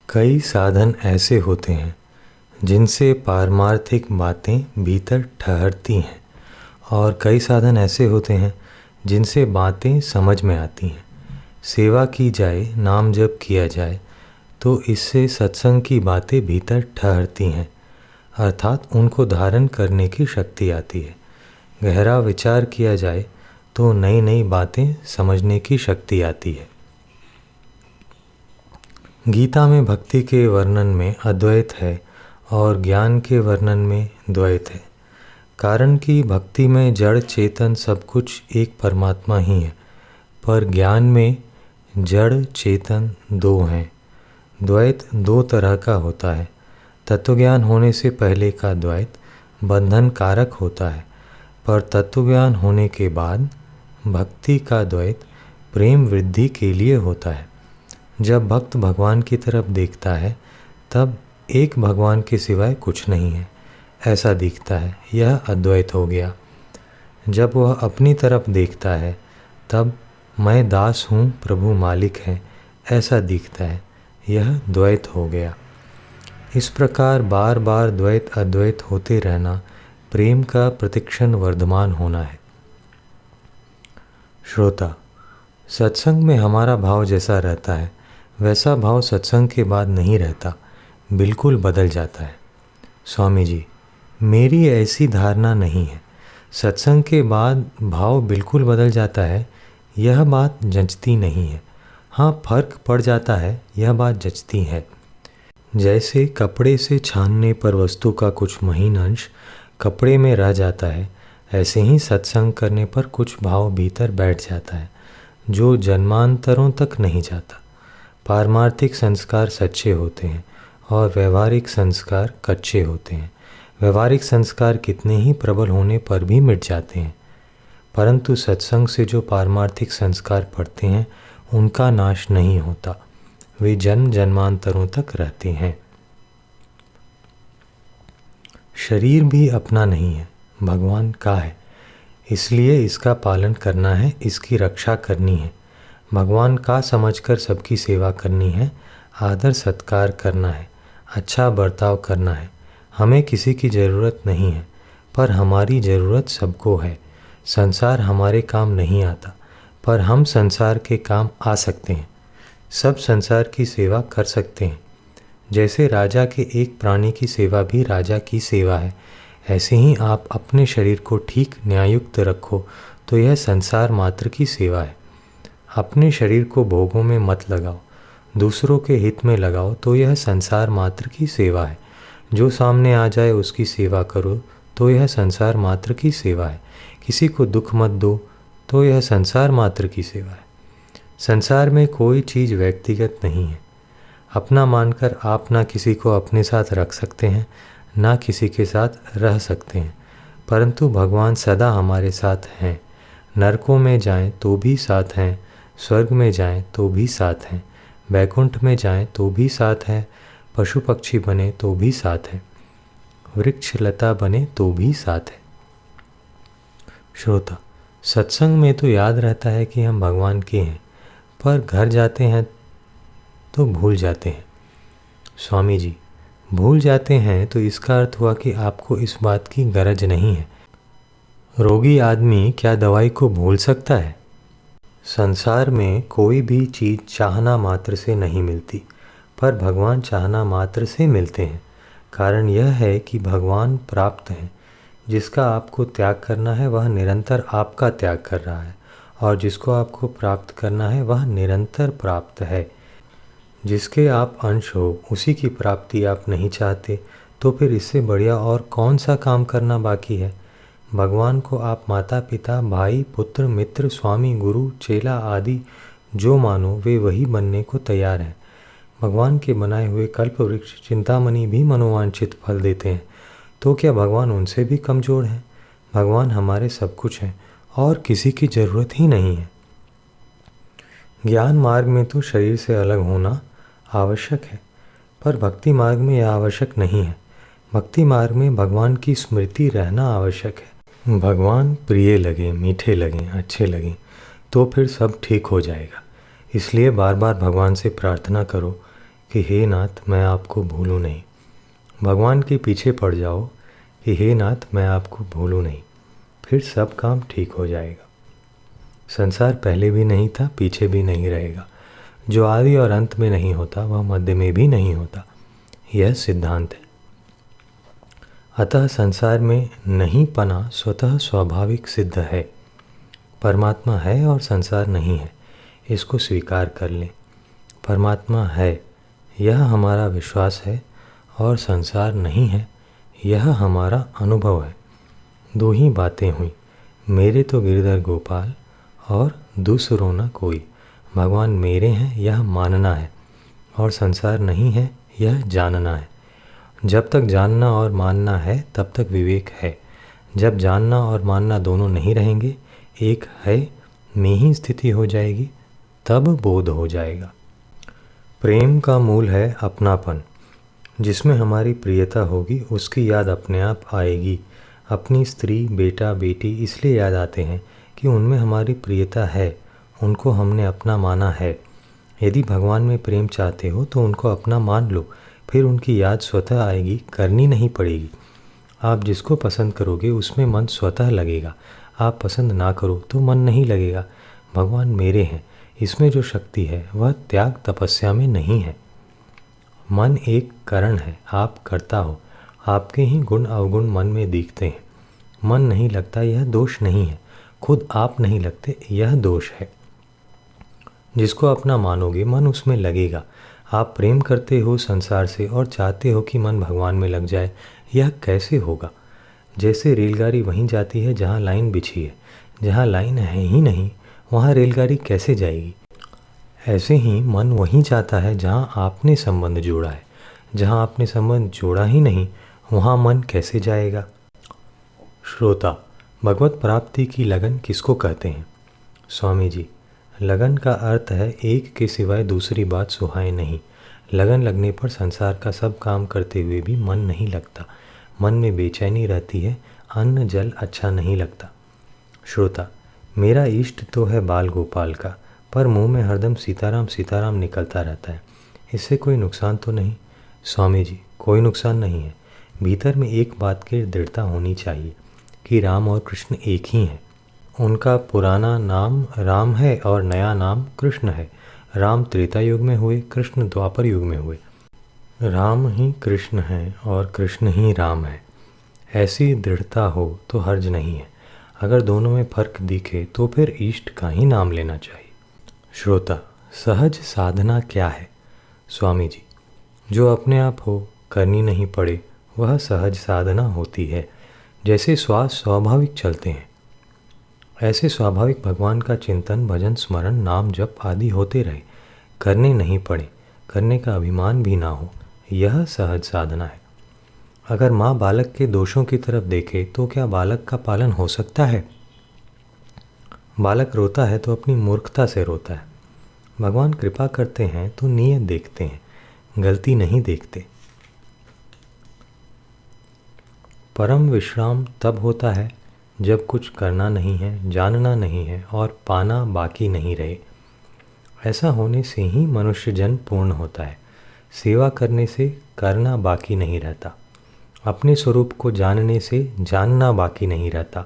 कई साधन ऐसे होते हैं जिनसे पारमार्थिक बातें भीतर ठहरती हैं और कई साधन ऐसे होते हैं जिनसे बातें समझ में आती हैं। सेवा की जाए, नाम जप किया जाए तो इससे सत्संग की बातें भीतर ठहरती हैं, अर्थात उनको धारण करने की शक्ति आती है। गहरा विचार किया जाए तो नई नई बातें समझने की शक्ति आती है। गीता में भक्ति के वर्णन में अद्वैत है और ज्ञान के वर्णन में द्वैत है। कारण कि भक्ति में जड़ चेतन सब कुछ एक परमात्मा ही है, पर ज्ञान में जड़ चेतन दो हैं। द्वैत दो तरह का होता है। तत्वज्ञान होने से पहले का द्वैत बंधन कारक होता है, पर तत्वज्ञान होने के बाद भक्ति का द्वैत प्रेम वृद्धि के लिए होता है। जब भक्त भगवान की तरफ देखता है तब एक भगवान के सिवाय कुछ नहीं है ऐसा दिखता है, यह अद्वैत हो गया। जब वह अपनी तरफ देखता है तब मैं दास हूँ, प्रभु मालिक है ऐसा दिखता है, यह द्वैत हो गया। इस प्रकार बार बार द्वैत अद्वैत होते रहना प्रेम का प्रतिक्षण वर्धमान होना है। श्रोता, सत्संग में हमारा भाव जैसा रहता है वैसा भाव सत्संग के बाद नहीं रहता, बिल्कुल बदल जाता है। स्वामी जी, मेरी ऐसी धारणा नहीं है। सत्संग के बाद भाव बिल्कुल बदल जाता है, यह बात जचती नहीं है। हाँ, फर्क पड़ जाता है, यह बात जचती है। जैसे कपड़े से छानने पर वस्तु का कुछ महीन अंश कपड़े में रह जाता है, ऐसे ही सत्संग करने पर कुछ भाव भीतर बैठ जाता है जो जन्मांतरों तक नहीं जाता। पारमार्थिक संस्कार सच्चे होते हैं और व्यवहारिक संस्कार कच्चे होते हैं। व्यवहारिक संस्कार कितने ही प्रबल होने पर भी मिट जाते हैं, परंतु सत्संग से जो पारमार्थिक संस्कार पड़ते हैं उनका नाश नहीं होता, वे जन्म जन्मांतरों तक रहते हैं। शरीर भी अपना नहीं है, भगवान का है, इसलिए इसका पालन करना है, इसकी रक्षा करनी है। भगवान का समझकर सबकी सेवा करनी है, आदर सत्कार करना है, अच्छा बर्ताव करना है। हमें किसी की ज़रूरत नहीं है, पर हमारी ज़रूरत सबको है। संसार हमारे काम नहीं आता, पर हम संसार के काम आ सकते हैं। सब संसार की सेवा कर सकते हैं। जैसे राजा के एक प्राणी की सेवा भी राजा की सेवा है, ऐसे ही आप अपने शरीर को ठीक न्यायुक्त रखो तो यह संसार मात्र की सेवा है। अपने शरीर को भोगों में मत लगाओ, दूसरों के हित में लगाओ तो यह संसार मात्र की सेवा है। जो सामने आ जाए उसकी सेवा करो तो यह संसार मात्र की सेवा है। किसी को दुख मत दो तो यह संसार मात्र की सेवा है। संसार में कोई चीज़ व्यक्तिगत नहीं है। अपना मानकर आप ना किसी को अपने साथ रख सकते हैं, ना किसी के साथ रह सकते हैं, परंतु भगवान सदा हमारे साथ हैं। नरकों में जाएं तो भी साथ हैं, स्वर्ग में जाएं तो भी साथ हैं, वैकुंठ में जाएं तो भी साथ हैं, पशु पक्षी बने तो भी साथ हैं, वृक्ष लता बने तो भी साथ हैं। श्रोता, सत्संग में तो याद रहता है कि हम भगवान के हैं, पर घर जाते हैं तो भूल जाते हैं। स्वामी जी, भूल जाते हैं तो इसका अर्थ हुआ कि आपको इस बात की गरज नहीं है। रोगी आदमी क्या दवाई को भूल सकता है? संसार में कोई भी चीज़ चाहना मात्र से नहीं मिलती, पर भगवान चाहना मात्र से मिलते हैं। कारण यह है कि भगवान प्राप्त हैं। जिसका आपको त्याग करना है वह निरंतर आपका त्याग कर रहा है, और जिसको आपको प्राप्त करना है वह निरंतर प्राप्त है। जिसके आप अंश हो उसी की प्राप्ति आप नहीं चाहते, तो फिर इससे बढ़िया और कौन सा काम करना बाकी है? भगवान को आप माता पिता, भाई, पुत्र, मित्र, स्वामी, गुरु, चेला आदि जो मानो वे वही बनने को तैयार हैं। भगवान के बनाए हुए कल्प वृक्ष चिंतामणि भी मनोवांछित फल देते हैं, तो क्या भगवान उनसे भी कमज़ोर हैं? भगवान हमारे सब कुछ हैं और किसी की ज़रूरत ही नहीं है। ज्ञान मार्ग में तो शरीर से अलग होना आवश्यक है, पर भक्ति मार्ग में यह आवश्यक नहीं है। भक्ति मार्ग में भगवान की स्मृति रहना आवश्यक है। भगवान प्रिय लगे, मीठे लगें, अच्छे लगें तो फिर सब ठीक हो जाएगा। इसलिए बार बार भगवान से प्रार्थना करो कि हे नाथ मैं आपको भूलूं नहीं। भगवान के पीछे पड़ जाओ कि हे नाथ मैं आपको भूलूं नहीं, फिर सब काम ठीक हो जाएगा। संसार पहले भी नहीं था, पीछे भी नहीं रहेगा। जो आदि और अंत में नहीं होता वह मध्य में भी नहीं होता, यह सिद्धांत है। अतः संसार में नहीं पना स्वतः स्वाभाविक सिद्ध है। परमात्मा है और संसार नहीं है, इसको स्वीकार कर लें। परमात्मा है, यह हमारा विश्वास है, और संसार नहीं है, यह हमारा अनुभव है। दो ही बातें हुई, मेरे तो गिरधर गोपाल और दूसरों न कोई। भगवान मेरे हैं यह मानना है, और संसार नहीं है यह जानना है। जब तक जानना और मानना है तब तक विवेक है। जब जानना और मानना दोनों नहीं रहेंगे, एक है में ही स्थिति हो जाएगी, तब बोध हो जाएगा। प्रेम का मूल है अपनापन। जिसमें हमारी प्रियता होगी उसकी याद अपने आप आएगी। अपनी स्त्री, बेटा, बेटी इसलिए याद आते हैं कि उनमें हमारी प्रियता है, उनको हमने अपना माना है। यदि भगवान में प्रेम चाहते हो तो उनको अपना मान लो, फिर उनकी याद स्वतः आएगी, करनी नहीं पड़ेगी। आप जिसको पसंद करोगे उसमें मन स्वतः लगेगा। आप पसंद ना करो तो मन नहीं लगेगा। भगवान मेरे हैं, इसमें जो शक्ति है वह त्याग तपस्या में नहीं है। मन एक कारण है, आप करता हो। आपके ही गुण अवगुण मन में दिखते हैं। मन नहीं लगता यह दोष नहीं है, खुद आप नहीं लगते यह दोष है। जिसको अपना मानोगे मन उसमें लगेगा। आप प्रेम करते हो संसार से और चाहते हो कि मन भगवान में लग जाए, यह कैसे होगा? जैसे रेलगाड़ी वहीं जाती है जहाँ लाइन बिछी है। जहाँ लाइन है ही नहीं वहाँ रेलगाड़ी कैसे जाएगी? ऐसे ही मन वहीं जाता है जहाँ आपने संबंध जोड़ा है। जहाँ आपने संबंध जोड़ा ही नहीं वहाँ मन कैसे जाएगा? श्रोता, भगवत प्राप्ति की लगन किसको कहते हैं? स्वामी जी, लगन का अर्थ है एक के सिवाय दूसरी बात सुहाए नहीं। लगन लगने पर संसार का सब काम करते हुए भी मन नहीं लगता। मन में बेचैनी रहती है, अन्न जल अच्छा नहीं लगता। श्रोता, मेरा इष्ट तो है बाल गोपाल का, पर मुंह में हरदम सीताराम सीताराम निकलता रहता है। इससे कोई नुकसान तो नहीं? स्वामी जी, कोई नुकसान नहीं है। भीतर में एक बात की दृढ़ता होनी चाहिए कि राम और कृष्ण एक ही हैं। उनका पुराना नाम राम है और नया नाम कृष्ण है। राम त्रेता युग में हुए, कृष्ण द्वापर युग में हुए। राम ही कृष्ण है और कृष्ण ही राम है। ऐसी दृढ़ता हो तो हर्ज नहीं है। अगर दोनों में फर्क दिखे तो फिर इष्ट का ही नाम लेना चाहिए। श्रोता, सहज साधना क्या है? स्वामी जी, जो अपने आप हो, करनी नहीं पड़े, वह सहज साधना होती है। जैसे श्वास स्वाभाविक चलते हैं, ऐसे स्वाभाविक भगवान का चिंतन, भजन, स्मरण, नाम जप आदि होते रहे, करने नहीं पड़े, करने का अभिमान भी ना हो, यह सहज साधना है। अगर माँ बालक के दोषों की तरफ देखे तो क्या बालक का पालन हो सकता है? बालक रोता है तो अपनी मूर्खता से रोता है। भगवान कृपा करते हैं तो नीयत देखते हैं, गलती नहीं देखते। परम विश्राम तब होता है जब कुछ करना नहीं है, जानना नहीं है और पाना बाकी नहीं रहे। ऐसा होने से ही मनुष्य जन्म पूर्ण होता है। सेवा करने से करना बाकी नहीं रहता। अपने स्वरूप को जानने से जानना बाकी नहीं रहता।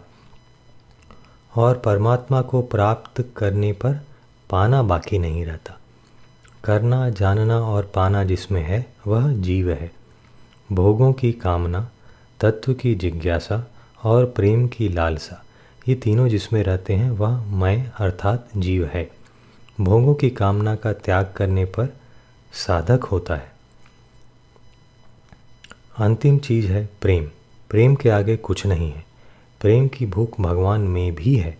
और परमात्मा को प्राप्त करने पर पाना बाकी नहीं रहता। करना, जानना और पाना जिसमें है वह जीव है। भोगों की कामना, तत्व की जिज्ञासा और प्रेम की लालसा, ये तीनों जिसमें रहते हैं वह मैं अर्थात जीव है। भोगों की कामना का त्याग करने पर साधक होता है। अंतिम चीज है प्रेम। प्रेम के आगे कुछ नहीं है। प्रेम की भूख भगवान में भी है।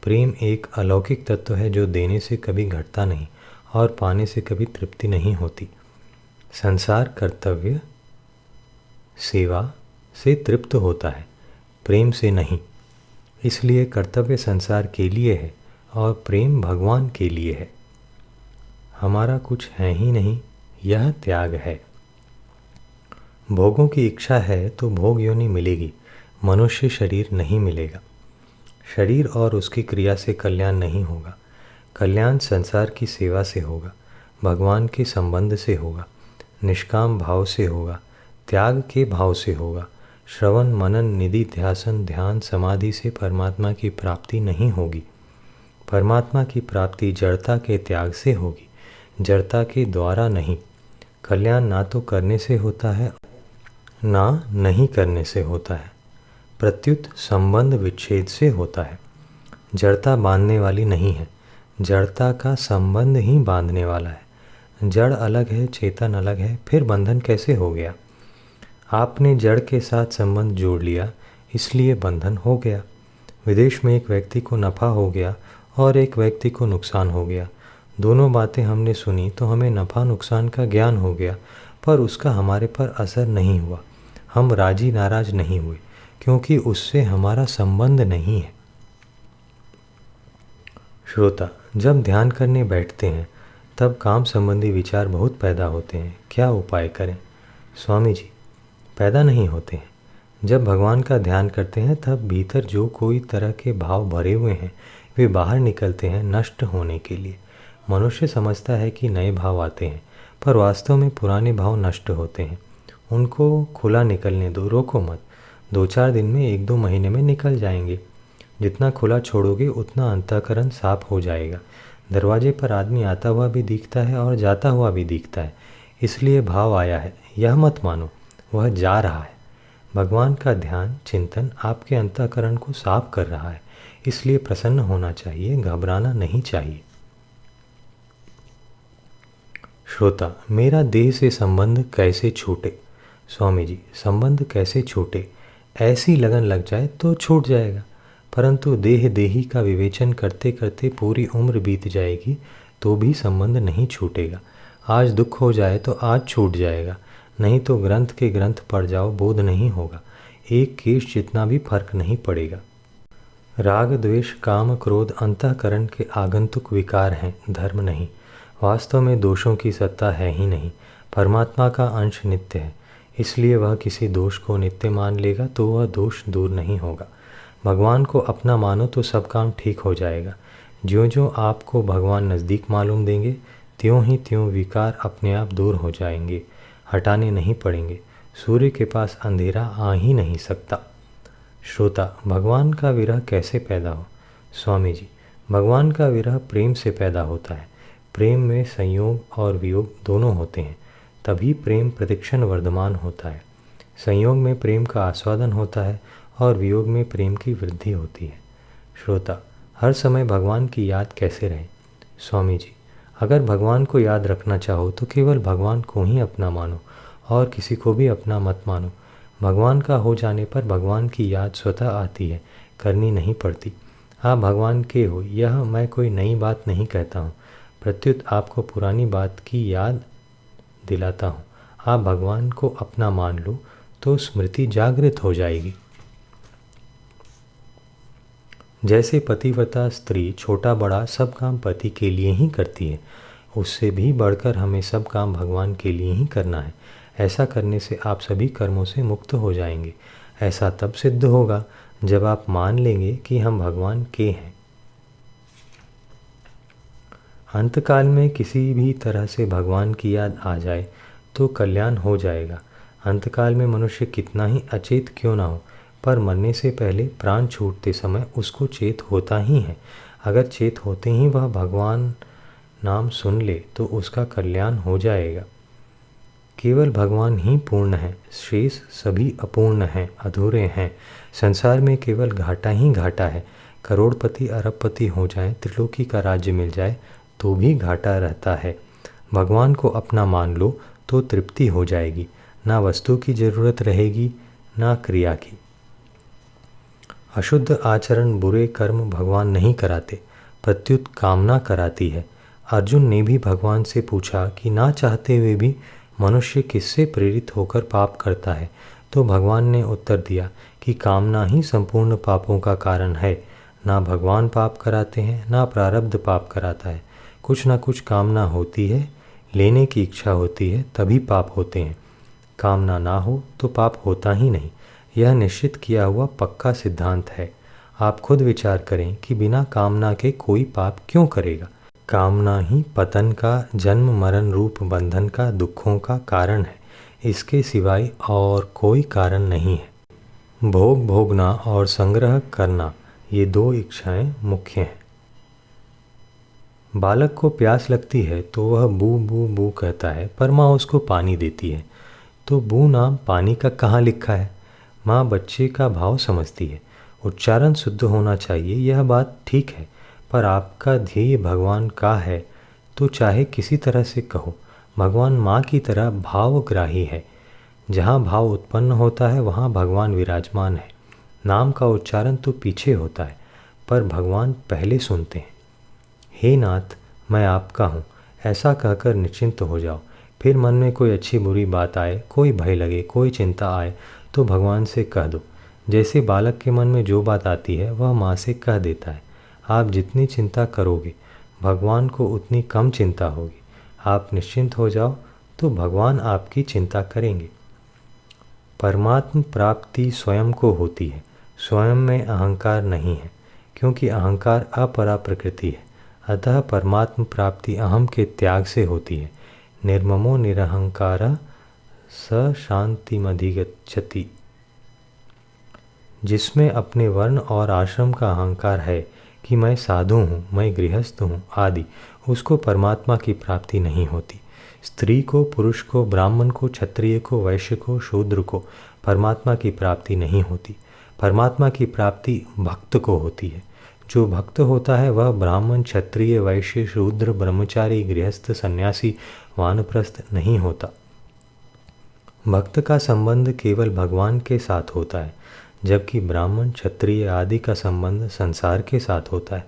प्रेम एक अलौकिक तत्व है जो देने से कभी घटता नहीं और पाने से कभी तृप्ति नहीं होती। संसार कर्तव्य सेवा से तृप्त होता है, प्रेम से नहीं। इसलिए कर्तव्य संसार के लिए है और प्रेम भगवान के लिए है। हमारा कुछ है ही नहीं, यह त्याग है। भोगों की इच्छा है तो भोग योनि मिलेगी, मनुष्य शरीर नहीं मिलेगा। शरीर और उसकी क्रिया से कल्याण नहीं होगा। कल्याण संसार की सेवा से होगा, भगवान के संबंध से होगा। निष्काम भाव से होगा, त्याग के भाव से होगा। श्रवण मनन निधि ध्यासन ध्यान समाधि से परमात्मा की प्राप्ति नहीं होगी। परमात्मा की प्राप्ति जड़ता के त्याग से होगी, जड़ता के द्वारा नहीं। कल्याण ना तो करने से होता है ना नहीं करने से होता है, प्रत्युत संबंध विच्छेद से होता है। जड़ता बांधने वाली नहीं है, जड़ता का संबंध ही बांधने वाला है। जड़ अलग है, चेतन अलग है, फिर बंधन कैसे हो गया? आपने जड़ के साथ संबंध जोड़ लिया, इसलिए बंधन हो गया। विदेश में एक व्यक्ति को नफ़ा हो गया और एक व्यक्ति को नुकसान हो गया। दोनों बातें हमने सुनी तो हमें नफ़ा नुकसान का ज्ञान हो गया, पर उसका हमारे पर असर नहीं हुआ। हम राजी नाराज नहीं हुए, क्योंकि उससे हमारा संबंध नहीं है। श्रोता, जब ध्यान करने बैठते हैं तब काम संबंधी विचार बहुत पैदा होते हैं। क्या उपाय करें? स्वामी जी, पैदा नहीं होते हैं। जब भगवान का ध्यान करते हैं तब भीतर जो कोई तरह के भाव भरे हुए हैं वे बाहर निकलते हैं नष्ट होने के लिए। मनुष्य समझता है कि नए भाव आते हैं, पर वास्तव में पुराने भाव नष्ट होते हैं। उनको खुला निकलने दो, रोको मत। 2-4 दिन में 1-2 महीने में निकल जाएंगे। जितना खुला छोड़ोगे उतना अंतःकरण साफ हो जाएगा। दरवाजे पर आदमी आता हुआ भी दिखता है और जाता हुआ भी दिखता है, इसलिए भाव आया है यह मत मानो, वह जा रहा है। भगवान का ध्यान चिंतन आपके अंतःकरण को साफ कर रहा है, इसलिए प्रसन्न होना चाहिए, घबराना नहीं चाहिए। श्रोता, मेरा देह से संबंध कैसे छूटे? स्वामी जी, संबंध कैसे छूटे? ऐसी लगन लग जाए तो छूट जाएगा, परंतु देह देही का विवेचन करते करते पूरी उम्र बीत जाएगी तो भी संबंध नहीं छूटेगा। आज दुख हो जाए तो आज छूट जाएगा, नहीं तो ग्रंथ के ग्रंथ पढ़ जाओ, बोध नहीं होगा। एक केश जितना भी फर्क नहीं पड़ेगा। राग द्वेष काम क्रोध अंतःकरण के आगंतुक विकार हैं, धर्म नहीं। वास्तव में दोषों की सत्ता है ही नहीं। परमात्मा का अंश नित्य है, इसलिए वह किसी दोष को नित्य मान लेगा तो वह दोष दूर नहीं होगा। भगवान को अपना मानो तो सब काम ठीक हो जाएगा। ज्यों ज्यों आपको भगवान नज़दीक मालूम देंगे त्यों ही त्यों विकार अपने आप दूर हो जाएंगे, हटाने नहीं पड़ेंगे। सूर्य के पास अंधेरा आ ही नहीं सकता। श्रोता, भगवान का विरह कैसे पैदा हो? स्वामी जी, भगवान का विरह प्रेम से पैदा होता है। प्रेम में संयोग और वियोग दोनों होते हैं, तभी प्रेम प्रतिक्षण वर्धमान होता है। संयोग में प्रेम का आस्वादन होता है और वियोग में प्रेम की वृद्धि होती है। श्रोता, हर समय भगवान की याद कैसे रहे? स्वामी जी, अगर भगवान को याद रखना चाहो तो केवल भगवान को ही अपना मानो और किसी को भी अपना मत मानो। भगवान का हो जाने पर भगवान की याद स्वतः आती है, करनी नहीं पड़ती। आप भगवान के हो, यह मैं कोई नई बात नहीं कहता हूँ, प्रत्युत आपको पुरानी बात की याद दिलाता हूँ। आप भगवान को अपना मान लो तो स्मृति जागृत हो जाएगी। जैसे पतिव्रता स्त्री छोटा बड़ा सब काम पति के लिए ही करती है, उससे भी बढ़कर हमें सब काम भगवान के लिए ही करना है। ऐसा करने से आप सभी कर्मों से मुक्त हो जाएंगे। ऐसा तब सिद्ध होगा जब आप मान लेंगे कि हम भगवान के हैं। अंतकाल में किसी भी तरह से भगवान की याद आ जाए तो कल्याण हो जाएगा। अंतकाल में मनुष्य कितना ही अचेत क्यों ना हो, पर मरने से पहले प्राण छूटते समय उसको चेत होता ही है। अगर चेत होते ही वह भगवान नाम सुन ले तो उसका कल्याण हो जाएगा। केवल भगवान ही पूर्ण है, शेष सभी अपूर्ण हैं, अधूरे हैं। संसार में केवल घाटा ही घाटा है। करोड़पति अरबपति हो जाए, त्रिलोकी का राज्य मिल जाए तो भी घाटा रहता है। भगवान को अपना मान लो तो तृप्ति हो जाएगी, ना वस्तु की जरूरत रहेगी ना क्रिया की। अशुद्ध आचरण बुरे कर्म भगवान नहीं कराते, प्रत्युत कामना कराती है। अर्जुन ने भी भगवान से पूछा कि ना चाहते हुए भी मनुष्य किससे प्रेरित होकर पाप करता है, तो भगवान ने उत्तर दिया कि कामना ही संपूर्ण पापों का कारण है। ना भगवान पाप कराते हैं ना प्रारब्ध पाप कराता है। कुछ ना कुछ कामना होती है, लेने की इच्छा होती है, तभी पाप होते हैं। कामना ना हो तो पाप होता ही नहीं, यह निश्चित किया हुआ पक्का सिद्धांत है। आप खुद विचार करें कि बिना कामना के कोई पाप क्यों करेगा। कामना ही पतन का, जन्म मरण रूप बंधन का, दुखों का कारण है। इसके सिवाय और कोई कारण नहीं है। भोग भोगना और संग्रह करना, ये दो इच्छाएं मुख्य हैं। बालक को प्यास लगती है तो वह बू बू बू कहता है, पर माँ उसको पानी देती है। तो बू नाम पानी का कहाँ लिखा है? माँ बच्चे का भाव समझती है। उच्चारण शुद्ध होना चाहिए, यह बात ठीक है, पर आपका ध्येय भगवान का है तो चाहे किसी तरह से कहो। भगवान माँ की तरह भावग्राही है। जहाँ भाव उत्पन्न होता है वहाँ भगवान विराजमान है। नाम का उच्चारण तो पीछे होता है, पर भगवान पहले सुनते हैं। हे नाथ, मैं आपका हूँ, ऐसा कहकर निश्चिंत हो जाओ। फिर मन में कोई अच्छी बुरी बात आए, कोई भय लगे, कोई चिंता आए तो भगवान से कह दो। जैसे बालक के मन में जो बात आती है वह माँ से कह देता है। आप जितनी चिंता करोगे भगवान को उतनी कम चिंता होगी। आप निश्चिंत हो जाओ तो भगवान आपकी चिंता करेंगे। परमात्म प्राप्ति स्वयं को होती है, स्वयं में अहंकार नहीं है, क्योंकि अहंकार अपरा प्रकृति है। अतः परमात्म प्राप्ति अहम के त्याग से होती है। निर्ममो निरहंकार स शांतिमधिगच्छति। जिसमें अपने वर्ण और आश्रम का अहंकार है कि मैं साधु हूँ, मैं गृहस्थ हूँ आदि, उसको परमात्मा की प्राप्ति नहीं होती। स्त्री को, पुरुष को, ब्राह्मण को, क्षत्रिय को, वैश्य को, शूद्र को परमात्मा की प्राप्ति नहीं होती। परमात्मा की प्राप्ति भक्त को होती है। जो भक्त होता है वह ब्राह्मण, क्षत्रिय, वैश्य, शूद्र, ब्रह्मचारी, गृहस्थ, सन्यासी, वानप्रस्थ नहीं होता। भक्त का संबंध केवल भगवान के साथ होता है, जबकि ब्राह्मण, क्षत्रिय आदि का संबंध संसार के साथ होता है।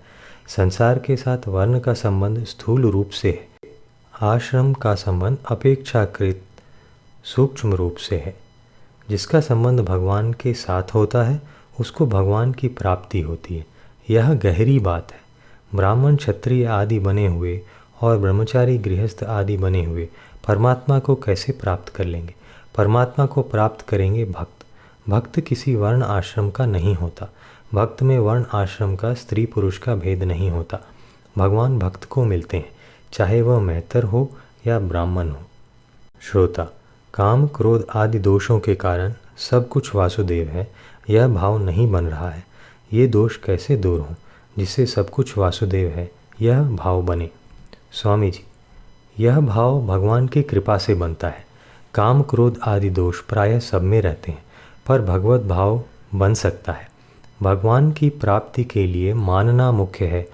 संसार के साथ वर्ण का संबंध स्थूल रूप से है, आश्रम का संबंध अपेक्षाकृत सूक्ष्म रूप से है। जिसका संबंध भगवान के साथ होता है उसको भगवान की प्राप्ति होती है। यह गहरी बात है। ब्राह्मण, क्षत्रिय आदि बने हुए और ब्रह्मचारी, गृहस्थ आदि बने हुए परमात्मा को कैसे प्राप्त कर लेंगे? परमात्मा को प्राप्त करेंगे भक्त। भक्त किसी वर्ण आश्रम का नहीं होता। भक्त में वर्ण आश्रम का, स्त्री पुरुष का भेद नहीं होता। भगवान भक्त को मिलते हैं, चाहे वह मेहतर हो या ब्राह्मण हो। श्रोता, काम, क्रोध आदि दोषों के कारण सब कुछ वासुदेव है, यह भाव नहीं बन रहा है। ये दोष कैसे दूर हों जिससे सब कुछ वासुदेव है, यह भाव बने? स्वामी जी, यह भाव भगवान की कृपा से बनता है। काम, क्रोध आदि दोष प्रायः सब में रहते हैं, पर भगवत भाव बन सकता है। भगवान की प्राप्ति के लिए मानना मुख्य है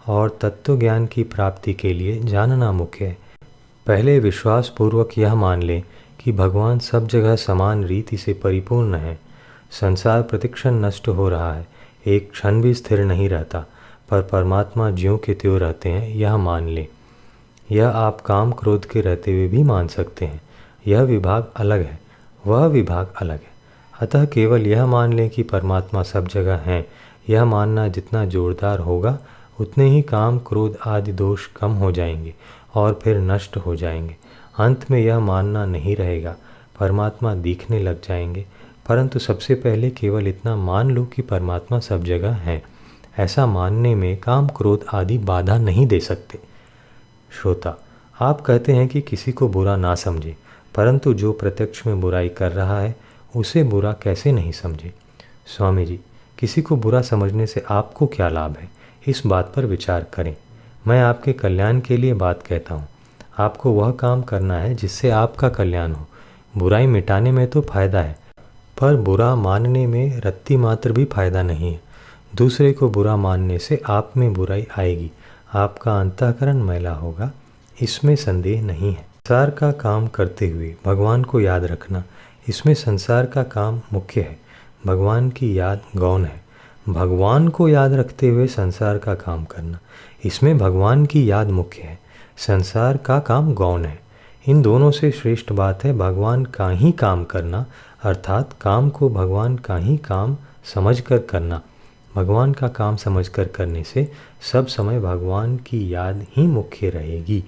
और तत्व ज्ञान की प्राप्ति के लिए जानना मुख्य है। पहले विश्वास पूर्वक यह मान लें कि भगवान सब जगह समान रीति से परिपूर्ण है। संसार प्रतिक्षण नष्ट हो रहा है, एक क्षण भी स्थिर नहीं रहता, पर परमात्मा ज्यों के त्यों रहते हैं, यह मान लें। यह आप काम क्रोध के रहते हुए भी मान सकते हैं। यह विभाग अलग है, वह विभाग अलग है। अतः केवल यह मान लें कि परमात्मा सब जगह हैं। यह मानना जितना जोरदार होगा उतने ही काम, क्रोध आदि दोष कम हो जाएंगे और फिर नष्ट हो जाएंगे। अंत में यह मानना नहीं रहेगा, परमात्मा दिखने लग जाएंगे। परंतु सबसे पहले केवल इतना मान लो कि परमात्मा सब जगह है। ऐसा मानने में काम, क्रोध आदि बाधा नहीं दे सकते। श्रोता, आप कहते हैं कि किसी को बुरा ना समझे, परंतु जो प्रत्यक्ष में बुराई कर रहा है उसे बुरा कैसे नहीं समझे? स्वामी जी, किसी को बुरा समझने से आपको क्या लाभ है, इस बात पर विचार करें। मैं आपके कल्याण के लिए बात कहता हूँ। आपको वह काम करना है जिससे आपका कल्याण हो। बुराई मिटाने में तो फायदा है, पर बुरा मानने में रत्ती मात्र भी फायदा नहीं है। दूसरे को बुरा मानने से आप में बुराई आएगी, आपका अंतःकरण मैला होगा, इसमें संदेह नहीं है। संसार का काम करते हुए भगवान को याद रखना, इसमें संसार का काम मुख्य है, भगवान की याद गौण है। भगवान को याद रखते हुए संसार का काम करना, इसमें भगवान की याद मुख्य है, संसार का काम गौण है। इन दोनों से श्रेष्ठ बात है भगवान का ही काम करना, अर्थात काम को भगवान का ही काम समझकर करना। भगवान का काम समझकर करने से सब समय भगवान की याद ही मुख्य रहेगी।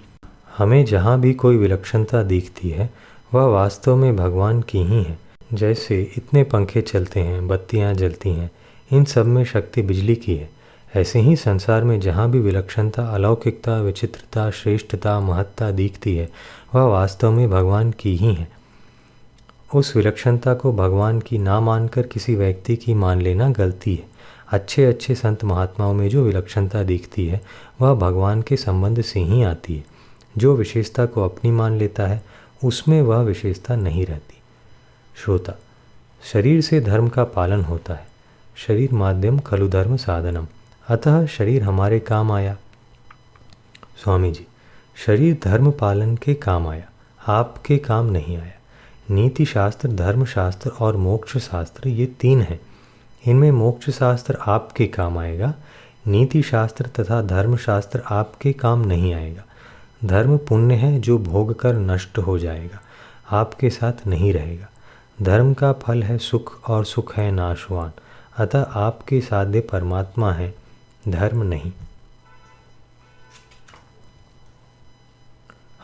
हमें जहाँ भी कोई विलक्षणता दिखती है वह वास्तव में भगवान की ही है। जैसे इतने पंखे चलते हैं, बत्तियाँ जलती हैं, इन सब में शक्ति बिजली की है। ऐसे ही संसार में जहाँ भी विलक्षणता, अलौकिकता, विचित्रता, श्रेष्ठता, महत्ता दिखती है वह वास्तव में भगवान की ही है। उस विलक्षणता को भगवान की ना मानकर किसी व्यक्ति की मान लेना गलती है। अच्छे अच्छे संत महात्माओं में जो विलक्षणता दिखती है वह भगवान के संबंध से ही आती है। जो विशेषता को अपनी मान लेता है उसमें वह विशेषता नहीं रहती। श्रोता, शरीर से धर्म का पालन होता है। शरीर माध्यम खलु धर्म साधनम, अतः शरीर हमारे काम आया। स्वामी जी, शरीर धर्म पालन के काम आया, आपके काम नहीं आया। नीति शास्त्र, धर्म शास्त्र और मोक्ष शास्त्र ये तीन हैं। इनमें मोक्ष शास्त्र आपके काम आएगा, नीति शास्त्र तथा धर्म शास्त्र आपके काम नहीं आएगा। धर्म पुण्य है जो भोग कर नष्ट हो जाएगा, आपके साथ नहीं रहेगा। धर्म का फल है सुख और सुख है नाशवान, अतः आपके साध्य परमात्मा है, धर्म नहीं।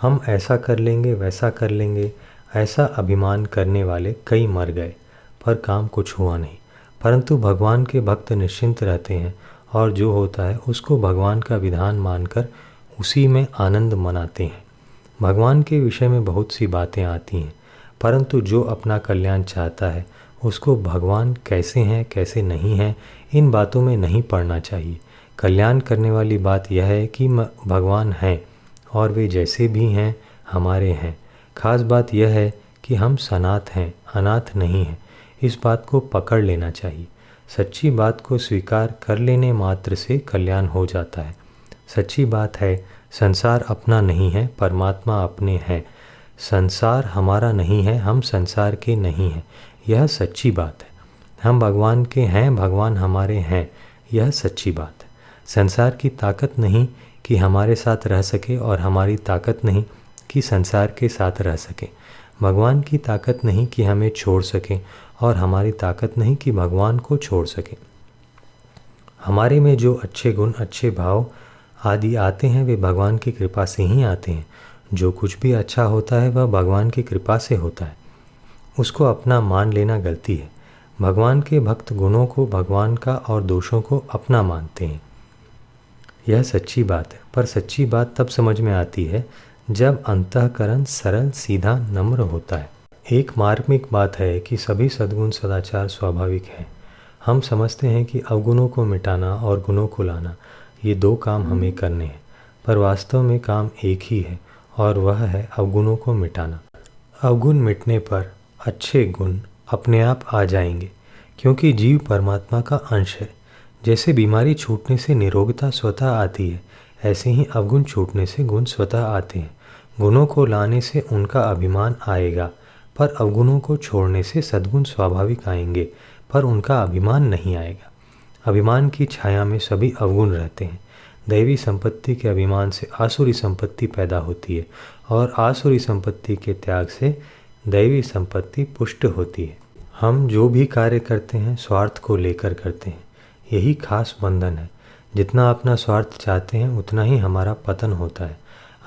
हम ऐसा कर लेंगे, वैसा कर लेंगे, ऐसा अभिमान करने वाले कई मर गए पर काम कुछ हुआ नहीं। परंतु भगवान के भक्त निश्चिंत रहते हैं और जो होता है उसको भगवान का विधान मानकर उसी में आनंद मनाते हैं। भगवान के विषय में बहुत सी बातें आती हैं, परंतु जो अपना कल्याण चाहता है उसको भगवान कैसे हैं कैसे नहीं हैं इन बातों में नहीं पड़ना चाहिए। कल्याण करने वाली बात यह है कि भगवान हैं और वे जैसे भी हैं हमारे हैं। खास बात यह है कि हम सनात हैं, अनाथ नहीं हैं। इस बात को पकड़ लेना चाहिए। सच्ची बात को स्वीकार कर लेने मात्र से कल्याण हो जाता है। सच्ची बात है, संसार अपना नहीं है, परमात्मा अपने हैं। संसार हमारा नहीं है, हम संसार के नहीं हैं, यह सच्ची बात है। हम भगवान के हैं, भगवान हमारे हैं, यह सच्ची बात है। संसार की ताकत नहीं कि हमारे साथ रह सके और हमारी ताकत नहीं कि संसार के साथ रह सके। भगवान की ताकत नहीं कि हमें छोड़ सके और हमारी ताकत नहीं कि भगवान को छोड़ सके। हमारे में जो अच्छे गुण, अच्छे भाव आदि आते हैं वे भगवान की कृपा से ही आते हैं। जो कुछ भी अच्छा होता है वह भगवान की कृपा से होता है। उसको अपना मान लेना गलती है। भगवान के भक्त गुणों को भगवान का और दोषों को अपना मानते हैं, यह सच्ची बात है। पर सच्ची बात तब समझ में आती है जब अंतःकरण सरल, सीधा, नम्र होता है। एक मार्मिक बात है कि सभी सद्गुण सदाचार स्वाभाविक हैं। हम समझते हैं कि अवगुणों को मिटाना और गुणों को लाना ये दो काम हमें करने हैं, पर वास्तव में काम एक ही है और वह है अवगुणों को मिटाना। अवगुण मिटने पर अच्छे गुण अपने आप आ जाएंगे, क्योंकि जीव परमात्मा का अंश है। जैसे बीमारी छूटने से निरोगता स्वतः आती है, ऐसे ही अवगुण छूटने से गुण स्वतः आते हैं। गुणों को लाने से उनका अभिमान आएगा, पर अवगुणों को छोड़ने से सद्गुण स्वाभाविक आएंगे, पर उनका अभिमान नहीं आएगा। अभिमान की छाया में सभी अवगुण रहते हैं। दैवी संपत्ति के अभिमान से आसुरी संपत्ति पैदा होती है और आसुरी संपत्ति के त्याग से दैवी संपत्ति पुष्ट होती है। हम जो भी कार्य करते हैं स्वार्थ को लेकर करते हैं, यही खास बंधन है। जितना अपना स्वार्थ चाहते हैं उतना ही हमारा पतन होता है।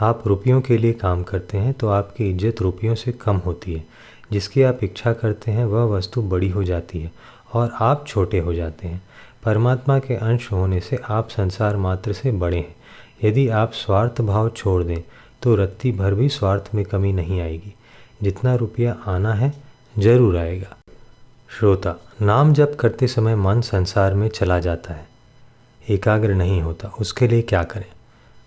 आप रुपयों के लिए काम करते हैं तो आपकी इज्जत रुपयों से कम होती है। जिसकी आप इच्छा करते हैं वह वस्तु बड़ी हो जाती है और आप छोटे हो जाते हैं। परमात्मा के अंश होने से आप संसार मात्र से बड़े हैं। यदि आप स्वार्थ भाव छोड़ दें तो रत्ती भर भी स्वार्थ में कमी नहीं आएगी। जितना रुपया आना है जरूर आएगा। श्रोता, नाम जप करते समय मन संसार में चला जाता है, एकाग्र नहीं होता। उसके लिए क्या करें?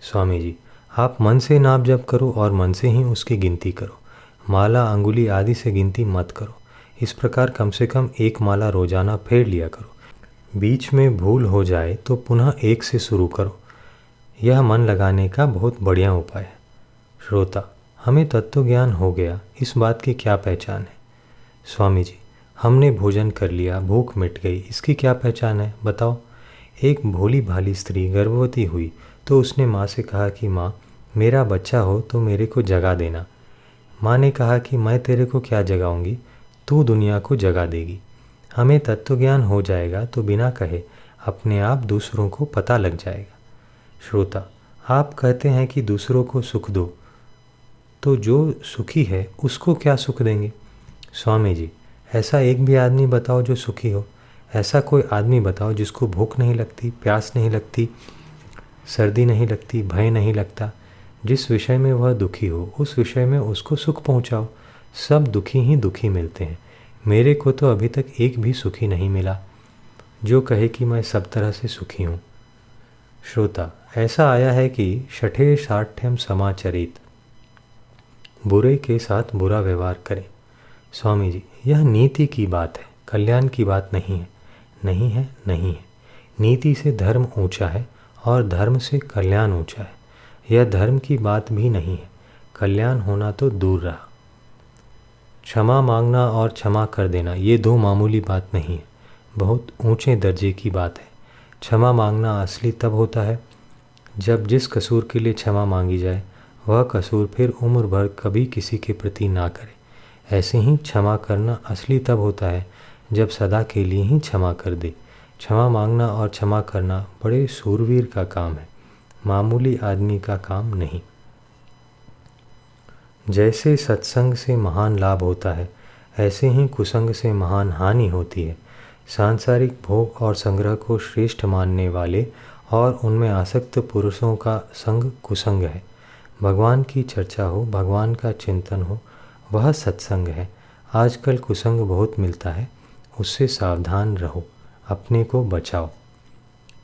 स्वामी जी, आप मन से नाम जप करो और मन से ही उसकी गिनती करो। माला, अंगुली आदि से गिनती मत करो। इस प्रकार कम से कम एक माला रोजाना फेर लिया करो। बीच में भूल हो जाए तो पुनः एक से शुरू करो। यह मन लगाने का बहुत बढ़िया उपाय है। श्रोता, हमें तत्व ज्ञान हो गया, इस बात की क्या पहचान है? स्वामी जी, हमने भोजन कर लिया, भूख मिट गई, इसकी क्या पहचान है बताओ? एक भोली भाली स्त्री गर्भवती हुई तो उसने माँ से कहा कि माँ, मेरा बच्चा हो तो मेरे को जगा देना। माँ ने कहा कि मैं तेरे को क्या जगाऊंगी, तू दुनिया को जगा देगी। हमें तत्वज्ञान हो जाएगा तो बिना कहे अपने आप दूसरों को पता लग जाएगा। श्रोता, आप कहते हैं कि दूसरों को सुख दो, तो जो सुखी है उसको क्या सुख देंगे? स्वामी जी, ऐसा एक भी आदमी बताओ जो सुखी हो। ऐसा कोई आदमी बताओ जिसको भूख नहीं लगती, प्यास नहीं लगती, सर्दी नहीं लगती, भय नहीं लगता। जिस विषय में वह दुखी हो उस विषय में उसको सुख पहुंचाओ। सब दुखी ही दुखी मिलते हैं। मेरे को तो अभी तक एक भी सुखी नहीं मिला जो कहे कि मैं सब तरह से सुखी हूँ। श्रोता, ऐसा आया है कि शठे साठ्यम समाचरित, बुरे के साथ बुरा व्यवहार करें। स्वामी जी, यह नीति की बात है, कल्याण की बात नहीं है। नहीं है, नहीं है। नीति से धर्म ऊंचा है और धर्म से कल्याण ऊंचा है। यह धर्म की बात भी नहीं है, कल्याण होना तो दूर रहा। क्षमा मांगना और क्षमा कर देना ये दो मामूली बात नहीं है, बहुत ऊंचे दर्जे की बात है। क्षमा मांगना असली तब होता है जब जिस कसूर के लिए क्षमा मांगी जाए वह कसूर फिर उम्र भर कभी किसी के प्रति ना करे। ऐसे ही क्षमा करना असली तब होता है जब सदा के लिए ही क्षमा कर दे। क्षमा मांगना और क्षमा करना बड़े सूरवीर का काम है, मामूली आदमी का काम नहीं। जैसे सत्संग से महान लाभ होता है ऐसे ही कुसंग से महान हानि होती है। सांसारिक भोग और संग्रह को श्रेष्ठ मानने वाले और उनमें आसक्त पुरुषों का संग कुसंग है। भगवान की चर्चा हो, भगवान का चिंतन हो, वह सत्संग है। आजकल कुसंग बहुत मिलता है, उससे सावधान रहो, अपने को बचाओ।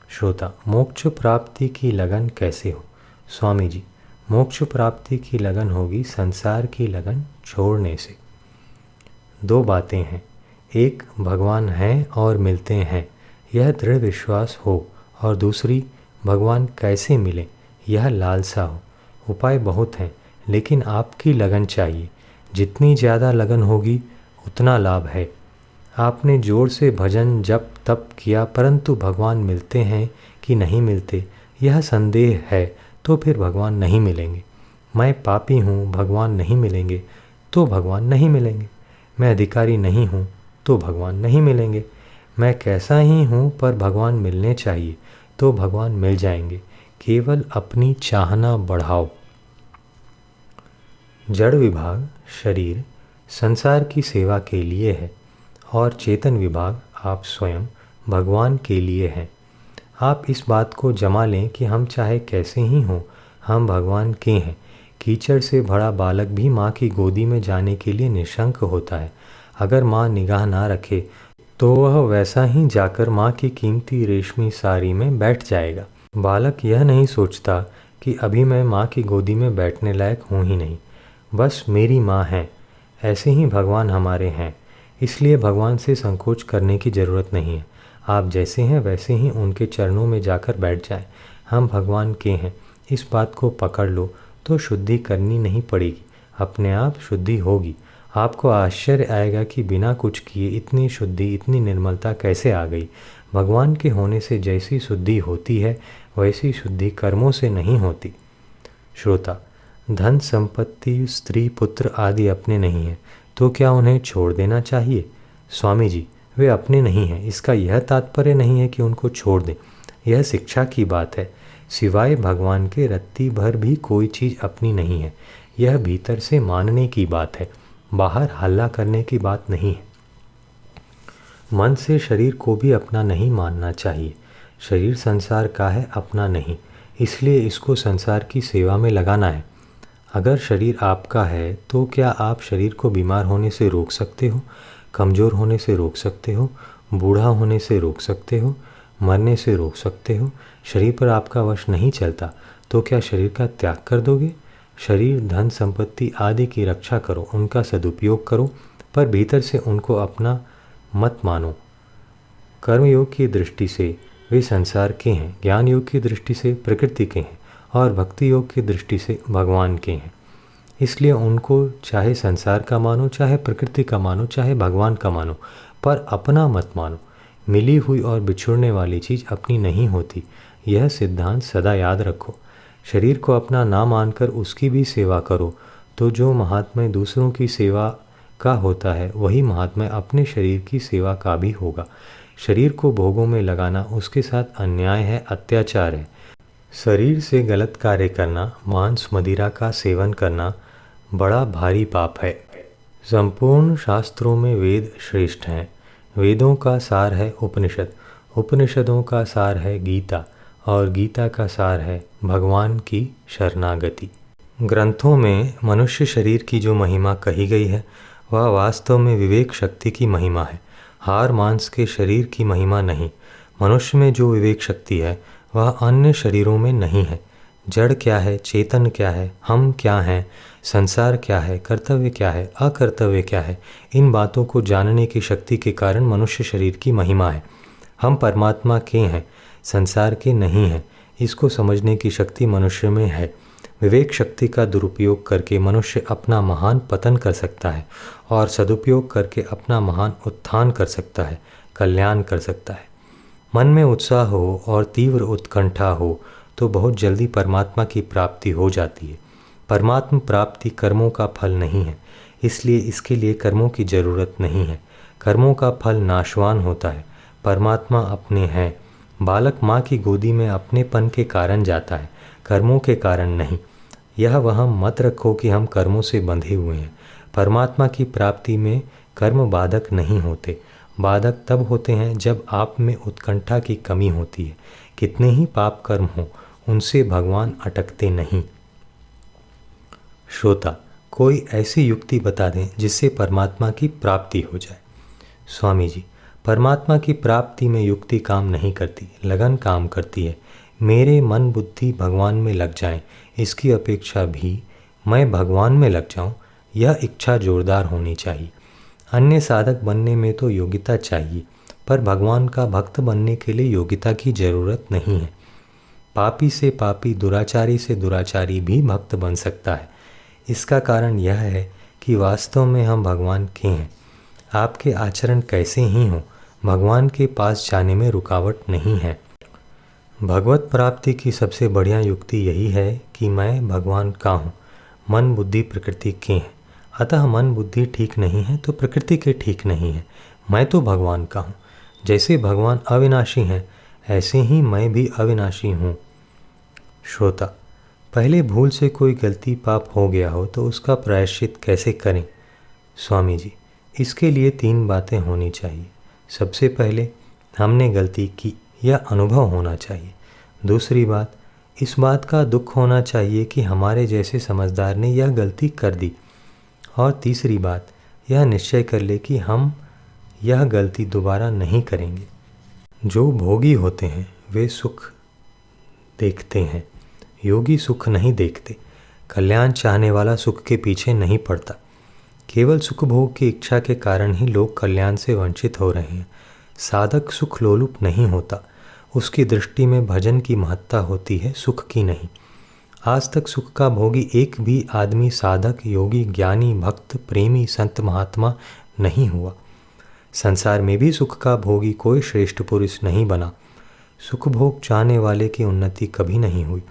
श्रोता, मोक्ष प्राप्ति की लगन कैसे हो? स्वामी जी, मोक्ष प्राप्ति की लगन होगी संसार की लगन छोड़ने से। दो बातें हैं, एक भगवान हैं और मिलते हैं, यह दृढ़ विश्वास हो, और दूसरी भगवान कैसे मिले यह लालसा हो। उपाय बहुत हैं लेकिन आपकी लगन चाहिए। जितनी ज़्यादा लगन होगी उतना लाभ है। आपने जोर से भजन जप तप किया परंतु भगवान मिलते हैं कि नहीं मिलते यह संदेह है तो फिर भगवान नहीं मिलेंगे। मैं पापी हूँ, भगवान नहीं मिलेंगे तो भगवान नहीं मिलेंगे। मैं अधिकारी नहीं हूँ तो भगवान नहीं मिलेंगे। मैं कैसा ही हूँ पर भगवान मिलने चाहिए तो भगवान मिल जाएंगे। केवल अपनी चाहना बढ़ाओ। जड़ विभाग शरीर संसार की सेवा के लिए है और चेतन विभाग आप स्वयं भगवान के लिए हैं। आप इस बात को जमा लें कि हम चाहे कैसे ही हों, हम भगवान के हैं। कीचड़ से भरा बालक भी माँ की गोदी में जाने के लिए निशंक होता है। अगर माँ निगाह ना रखे तो वह वैसा ही जाकर माँ की कीमती रेशमी साड़ी में बैठ जाएगा। बालक यह नहीं सोचता कि अभी मैं माँ की गोदी में बैठने लायक हूँ ही नहीं, बस मेरी माँ है। ऐसे ही भगवान हमारे हैं, इसलिए भगवान से संकोच करने की ज़रूरत नहीं है। आप जैसे हैं वैसे ही उनके चरणों में जाकर बैठ जाएं। हम भगवान के हैं, इस बात को पकड़ लो तो शुद्धि करनी नहीं पड़ेगी, अपने आप शुद्धि होगी। आपको आश्चर्य आएगा कि बिना कुछ किए इतनी शुद्धि, इतनी निर्मलता कैसे आ गई। भगवान के होने से जैसी शुद्धि होती है वैसी शुद्धि कर्मों से नहीं होती। श्रोता, धन संपत्ति स्त्री पुत्र आदि अपने नहीं हैं तो क्या उन्हें छोड़ देना चाहिए? स्वामी जी, वे अपने नहीं हैं इसका यह तात्पर्य नहीं है कि उनको छोड़ दें। यह शिक्षा की बात है। सिवाय भगवान के रत्ती भर भी कोई चीज़ अपनी नहीं है, यह भीतर से मानने की बात है, बाहर हल्ला करने की बात नहीं है। मन से शरीर को भी अपना नहीं मानना चाहिए। शरीर संसार का है, अपना नहीं, इसलिए इसको संसार की सेवा में लगाना है। अगर शरीर आपका है तो क्या आप शरीर को बीमार होने से रोक सकते हो, कमज़ोर होने से रोक सकते हो, बूढ़ा होने से रोक सकते हो, मरने से रोक सकते हो? शरीर पर आपका वश नहीं चलता तो क्या शरीर का त्याग कर दोगे? शरीर धन संपत्ति आदि की रक्षा करो, उनका सदुपयोग करो, पर भीतर से उनको अपना मत मानो। कर्मयोग की दृष्टि से वे संसार के हैं, ज्ञान योग की दृष्टि से प्रकृति के हैं और भक्ति योग की दृष्टि से भगवान के हैं। इसलिए उनको चाहे संसार का मानो, चाहे प्रकृति का मानो, चाहे भगवान का मानो, पर अपना मत मानो। मिली हुई और बिछुड़ने वाली चीज़ अपनी नहीं होती, यह सिद्धांत सदा याद रखो। शरीर को अपना ना मानकर उसकी भी सेवा करो तो जो महात्म्य दूसरों की सेवा का होता है वही महात्म्य अपने शरीर की सेवा का भी होगा। शरीर को भोगों में लगाना उसके साथ अन्याय है, अत्याचार है। शरीर से गलत कार्य करना, मांस मदिरा का सेवन करना बड़ा भारी पाप है। संपूर्ण शास्त्रों में वेद श्रेष्ठ हैं, वेदों का सार है उपनिषद, उपनिषदों का सार है गीता और गीता का सार है भगवान की शरणागति। ग्रंथों में मनुष्य शरीर की जो महिमा कही गई है वह वास्तव में विवेक शक्ति की महिमा है, हाड़ मांस के शरीर की महिमा नहीं। मनुष्य में जो विवेक शक्ति है वह अन्य शरीरों में नहीं है। जड़ क्या है, चेतन क्या है, हम क्या हैं, संसार क्या है, कर्तव्य क्या है, अकर्तव्य क्या है, इन बातों को जानने की शक्ति के कारण मनुष्य शरीर की महिमा है। हम परमात्मा के हैं, संसार के नहीं हैं। इसको समझने की शक्ति मनुष्य में है। विवेक शक्ति का दुरुपयोग करके मनुष्य अपना महान पतन कर सकता है और सदुपयोग करके अपना महान उत्थान कर सकता है, कल्याण कर सकता है। मन में उत्साह हो और तीव्र उत्कंठा हो तो बहुत जल्दी परमात्मा की प्राप्ति हो जाती है। परमात्मा प्राप्ति कर्मों का फल नहीं है, इसलिए इसके लिए कर्मों की जरूरत नहीं है। कर्मों का फल नाशवान होता है, परमात्मा अपने हैं। बालक माँ की गोदी में अपनेपन के कारण जाता है, कर्मों के कारण नहीं। यह वह मत रखो कि हम कर्मों से बंधे हुए हैं। परमात्मा की प्राप्ति में कर्म बाधक नहीं होते। बाधक तब होते हैं जब आप में उत्कंठा की कमी होती है। कितने ही पाप कर्म हों, उनसे भगवान अटकते नहीं। श्रोता, कोई ऐसी युक्ति बता दें जिससे परमात्मा की प्राप्ति हो जाए। स्वामी जी, परमात्मा की प्राप्ति में युक्ति काम नहीं करती, लगन काम करती है। मेरे मन बुद्धि भगवान में लग जाएं, इसकी अपेक्षा भी मैं भगवान में लग जाऊं, यह इच्छा जोरदार होनी चाहिए। अन्य साधक बनने में तो योग्यता चाहिए, पर भगवान का भक्त बनने के लिए योग्यता की जरूरत नहीं है। पापी से पापी, दुराचारी से दुराचारी भी भक्त बन सकता है। इसका कारण यह है कि वास्तव में हम भगवान के हैं। आपके आचरण कैसे ही हों, भगवान के पास जाने में रुकावट नहीं है। भगवत प्राप्ति की सबसे बढ़िया युक्ति यही है कि मैं भगवान का हूँ। मन बुद्धि प्रकृति के हैं, अतः मन बुद्धि ठीक नहीं है तो प्रकृति के ठीक नहीं है। मैं तो भगवान का हूँ। जैसे भगवान अविनाशी हैं, ऐसे ही मैं भी अविनाशी हूँ। श्रोता, पहले भूल से कोई गलती पाप हो गया हो तो उसका प्रायश्चित कैसे करें? स्वामी जी, इसके लिए 3 बातें होनी चाहिए। सबसे पहले हमने गलती की, यह अनुभव होना चाहिए। दूसरी बात, इस बात का दुख होना चाहिए कि हमारे जैसे समझदार ने यह गलती कर दी। और तीसरी बात, यह निश्चय कर ले कि हम यह गलती दोबारा नहीं करेंगे। जो भोगी होते हैं वे सुख देखते हैं, योगी सुख नहीं देखते। कल्याण चाहने वाला सुख के पीछे नहीं पड़ता। केवल सुख भोग की इच्छा के कारण ही लोग कल्याण से वंचित हो रहे हैं। साधक सुख लोलुप नहीं होता, उसकी दृष्टि में भजन की महत्ता होती है, सुख की नहीं। आज तक सुख का भोगी एक भी आदमी साधक, योगी, ज्ञानी, भक्त, प्रेमी, संत, महात्मा नहीं हुआ। संसार में भी सुख का भोगी कोई श्रेष्ठ पुरुष नहीं बना। सुख भोग चाहने वाले की उन्नति कभी नहीं हुई।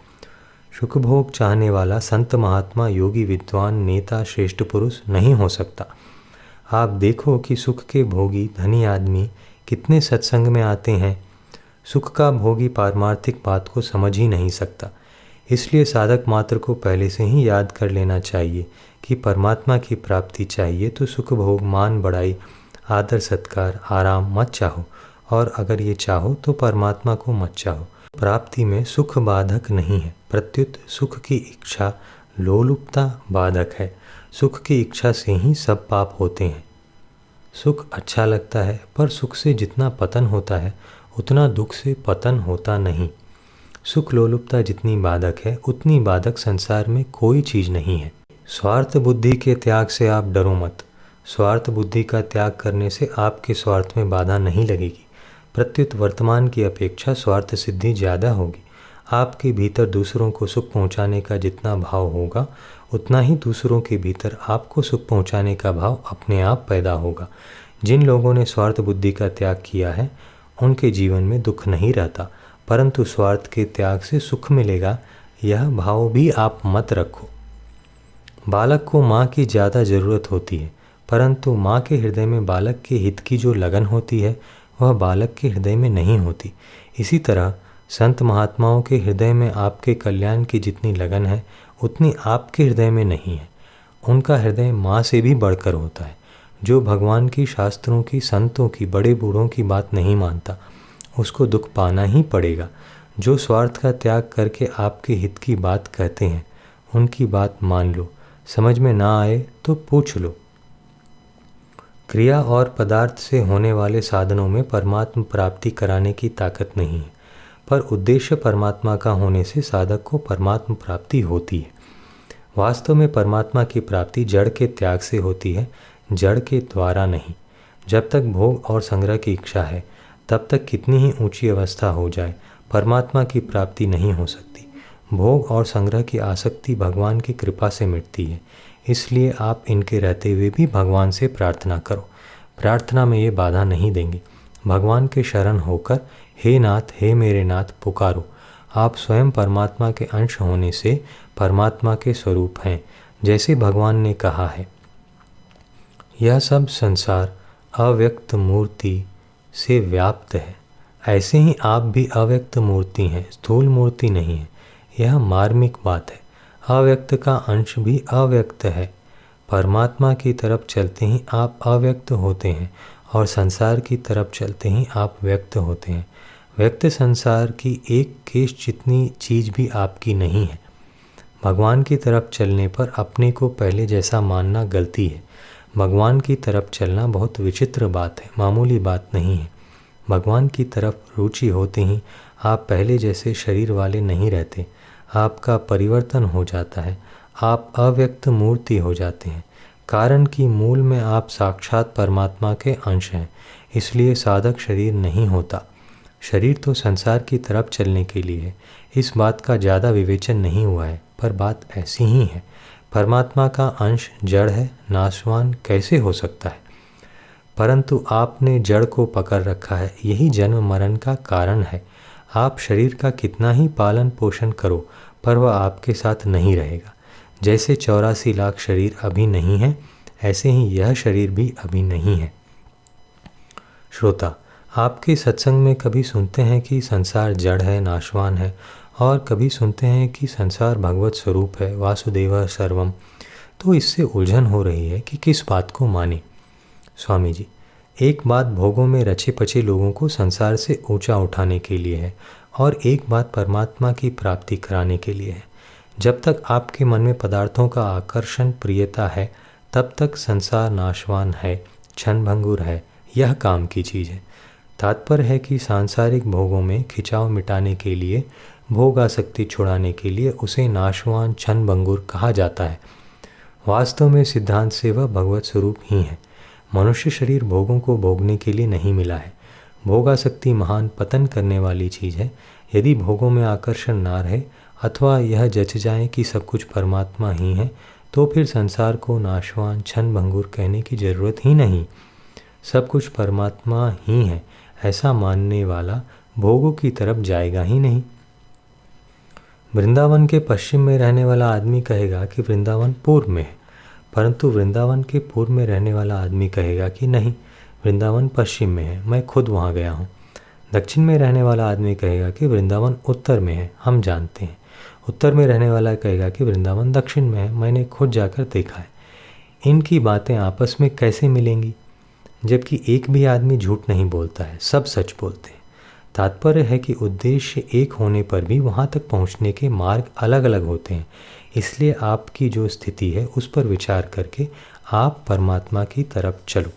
सुख भोग चाहने वाला संत, महात्मा, योगी, विद्वान, नेता, श्रेष्ठ पुरुष नहीं हो सकता। आप देखो कि सुख के भोगी धनी आदमी कितने सत्संग में आते हैं। सुख का भोगी पारमार्थिक बात को समझ ही नहीं सकता। इसलिए साधक मात्र को पहले से ही याद कर लेना चाहिए कि परमात्मा की प्राप्ति चाहिए तो सुख भोग, मान बढ़ाई, आदर सत्कार, आराम मत चाहो, और अगर ये चाहो तो परमात्मा को मत चाहो। प्राप्ति में सुख बाधक नहीं है, प्रत्युत सुख की इच्छा लोलुपता बाधक है। सुख की इच्छा से ही सब पाप होते हैं। सुख अच्छा लगता है, पर सुख से जितना पतन होता है उतना दुख से पतन होता नहीं। सुख लोलुपता जितनी बाधक है उतनी बाधक संसार में कोई चीज़ नहीं है। स्वार्थ बुद्धि के त्याग से आप डरो मत। स्वार्थ बुद्धि का त्याग करने से आपके स्वार्थ में बाधा नहीं लगेगी, प्रत्युत वर्तमान की अपेक्षा स्वार्थ सिद्धि ज़्यादा होगी। आपके भीतर दूसरों को सुख पहुंचाने का जितना भाव होगा उतना ही दूसरों के भीतर आपको सुख पहुंचाने का भाव अपने आप पैदा होगा। जिन लोगों ने स्वार्थ बुद्धि का त्याग किया है उनके जीवन में दुख नहीं रहता, परंतु स्वार्थ के त्याग से सुख मिलेगा, यह भाव भी आप मत रखो। बालक को माँ की ज़्यादा ज़रूरत होती है, परंतु माँ के हृदय में बालक के हित की जो लगन होती है वह बालक के हृदय में नहीं होती। इसी तरह संत महात्माओं के हृदय में आपके कल्याण की जितनी लगन है उतनी आपके हृदय में नहीं है। उनका हृदय माँ से भी बढ़कर होता है। जो भगवान की, शास्त्रों की, संतों की, बड़े बूढ़ों की बात नहीं मानता उसको दुख पाना ही पड़ेगा। जो स्वार्थ का त्याग करके आपके हित की बात कहते हैं उनकी बात मान लो, समझ में ना आए तो पूछ लो। क्रिया और पदार्थ से होने वाले साधनों में परमात्मा प्राप्ति कराने की ताकत नहीं है, पर उद्देश्य परमात्मा का होने से साधक को परमात्मा प्राप्ति होती है। वास्तव में परमात्मा की प्राप्ति जड़ के त्याग से होती है, जड़ के द्वारा नहीं। जब तक भोग और संग्रह की इच्छा है तब तक कितनी ही ऊंची अवस्था हो जाए परमात्मा की प्राप्ति नहीं हो सकती। भोग और संग्रह की आसक्ति भगवान की कृपा से मिटती है, इसलिए आप इनके रहते हुए भी भगवान से प्रार्थना करो। प्रार्थना में ये बाधा नहीं देंगे। भगवान के शरण होकर हे नाथ, हे मेरे नाथ पुकारो। आप स्वयं परमात्मा के अंश होने से परमात्मा के स्वरूप हैं, जैसे भगवान ने कहा है, यह सब संसार अव्यक्त मूर्ति से व्याप्त है। ऐसे ही आप भी अव्यक्त मूर्ति हैं, स्थूल मूर्ति नहीं है। यह मार्मिक बात है। अव्यक्त का अंश भी अव्यक्त है। परमात्मा की तरफ चलते ही आप अव्यक्त होते हैं और संसार की तरफ चलते ही आप व्यक्त होते हैं। व्यक्त संसार की एक केश जितनी चीज़ भी आपकी नहीं है। भगवान की तरफ चलने पर अपने को पहले जैसा मानना गलती है। भगवान की तरफ चलना बहुत विचित्र बात है, मामूली बात नहीं है। भगवान की तरफ रुचि होते ही आप पहले जैसे शरीर वाले नहीं रहते। आपका परिवर्तन हो जाता है, आप अव्यक्त मूर्ति हो जाते हैं। कारण कि मूल में आप साक्षात परमात्मा के अंश हैं, इसलिए साधक शरीर नहीं होता। शरीर तो संसार की तरफ चलने के लिए है। इस बात का ज़्यादा विवेचन नहीं हुआ है, पर बात ऐसी ही है। परमात्मा का अंश जड़ है, नाशवान कैसे हो सकता है? परंतु आपने जड़ को पकड़ रखा है, यही जन्म मरण का कारण है। आप शरीर का कितना ही पालन पोषण करो, पर वह आपके साथ नहीं रहेगा। जैसे 84 लाख शरीर अभी नहीं है, ऐसे ही यह शरीर भी अभी नहीं है। श्रोता, आपके सत्संग में कभी सुनते हैं कि संसार जड़ है, नाशवान है, और कभी सुनते हैं कि संसार भगवत स्वरूप है, वासुदेव सर्वम। तो इससे उलझन हो रही है कि किस बात को माने। स्वामी जी, एक बात भोगों में रचे पचे लोगों को संसार से ऊंचा उठाने के लिए है और एक बात परमात्मा की प्राप्ति कराने के लिए है। जब तक आपके मन में पदार्थों का आकर्षण प्रियता है तब तक संसार नाशवान है, क्षणभंगुर है, यह काम की चीज़ है। तात्पर्य है कि सांसारिक भोगों में खिंचाव मिटाने के लिए, भोग आसक्ति छुड़ाने के लिए उसे नाशवान क्षणभंगुर कहा जाता है। वास्तव में सिद्धांत से वह भगवत स्वरूप ही है। मनुष्य शरीर भोगों को भोगने के लिए नहीं मिला है। भोगासक्ति महान पतन करने वाली चीज़ है। यदि भोगों में आकर्षण ना रहे अथवा यह जच जाए कि सब कुछ परमात्मा ही है, तो फिर संसार को नाशवान क्षणभंगुर कहने की जरूरत ही नहीं। सब कुछ परमात्मा ही है ऐसा मानने वाला भोगों की तरफ जाएगा ही नहीं। वृंदावन के पश्चिम में रहने वाला आदमी कहेगा कि वृंदावन पूर्व में है, परंतु वृंदावन के पूर्व में रहने वाला आदमी कहेगा कि नहीं, वृंदावन पश्चिम में है, मैं खुद वहाँ गया हूँ। दक्षिण में रहने वाला आदमी कहेगा कि वृंदावन उत्तर में है, हम जानते हैं। उत्तर में रहने वाला कहेगा कि वृंदावन दक्षिण में है, मैंने खुद जाकर देखा है। इनकी बातें आपस में कैसे मिलेंगी? जबकि एक भी आदमी झूठ नहीं बोलता है, सब सच बोलते हैं। तात्पर्य है कि उद्देश्य एक होने पर भी वहाँ तक पहुँचने के मार्ग अलग अलग होते हैं। इसलिए आपकी जो स्थिति है उस पर विचार करके आप परमात्मा की तरफ चलो।